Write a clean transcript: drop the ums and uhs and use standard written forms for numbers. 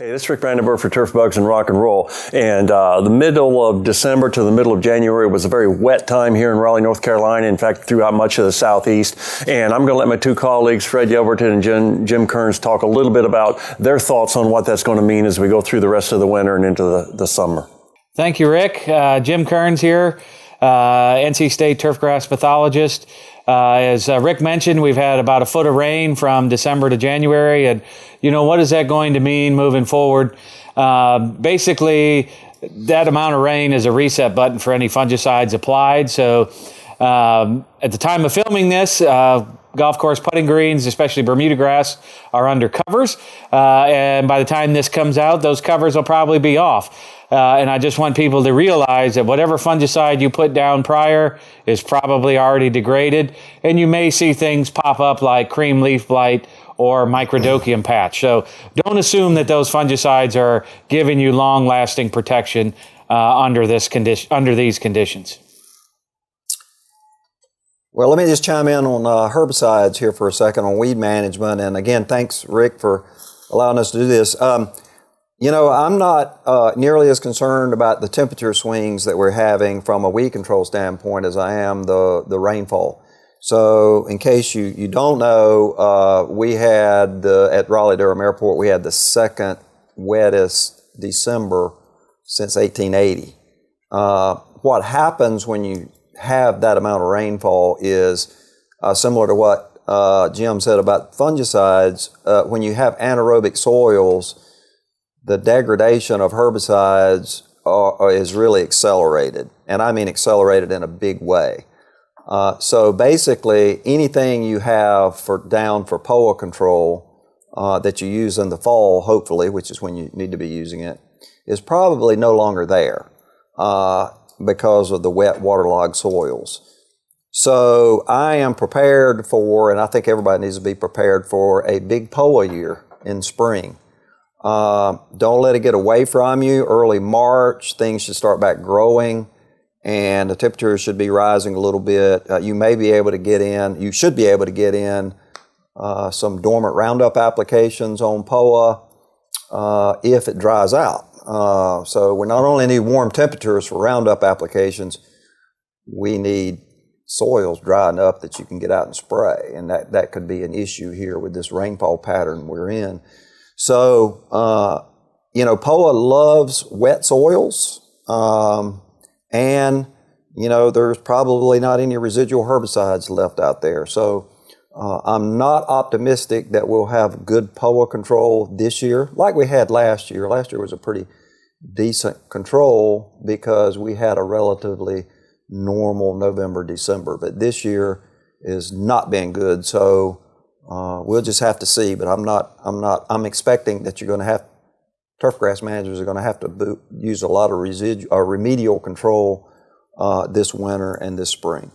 Hey, this is Rick Vandenberg for Turf Bugs and Rock and Roll. And the middle of December to the middle of January was a very wet time here in Raleigh, North Carolina. In fact, throughout much of the Southeast. And I'm going to let my two colleagues, Fred Yelverton and Jim Kearns, talk a little bit about their thoughts on what that's going to mean as we go through the rest of the winter and into the summer. Thank you, Rick. Jim Kearns here, NC State turfgrass pathologist. As Rick mentioned, we've had about a foot of rain from December to January, and what is that going to mean moving forward? Basically, that amount of rain is a reset button for any fungicides applied. So at the time of filming this, golf course putting greens, especially Bermuda grass, are under covers. And by the time this comes out, those covers will probably be off. And I just want people to realize that whatever fungicide you put down prior is probably already degraded. And you may see things pop up like cream leaf blight or microdochium patch. So don't assume that those fungicides are giving you long-lasting protection under these conditions. Well, let me just chime in on herbicides here for a second on weed management. And again, thanks, Rick, for allowing us to do this. I'm not nearly as concerned about the temperature swings that we're having from a weed control standpoint as I am the rainfall. So in case you don't know, we had at Raleigh-Durham Airport, we had the second wettest December since 1880. What happens when you have that amount of rainfall is similar to what Jim said about fungicides. When you have anaerobic soils, the degradation of herbicides is really accelerated, and I mean accelerated in a big way. So basically, anything you have down for POA control that you use in the fall, hopefully, which is when you need to be using it, is probably no longer there because of the wet, waterlogged soils. So I am prepared for, and I think everybody needs to be prepared for, a big POA year in spring. Don't let it get away from you. Early March, things should start back growing, and the temperatures should be rising a little bit. You should be able to get in some dormant Roundup applications on POA if it dries out. So we not only need warm temperatures for Roundup applications, we need soils dry enough that you can get out and spray, and that could be an issue here with this rainfall pattern we're in. So, POA loves wet soils, and, there's probably not any residual herbicides left out there. So, I'm not optimistic that we'll have good POA control this year like we had last year. Last year was a pretty decent control because we had a relatively normal November, December, but this year is not been good. So, we'll just have to see, but I'm expecting that turfgrass managers are going to have to use a lot of remedial control this winter and this spring.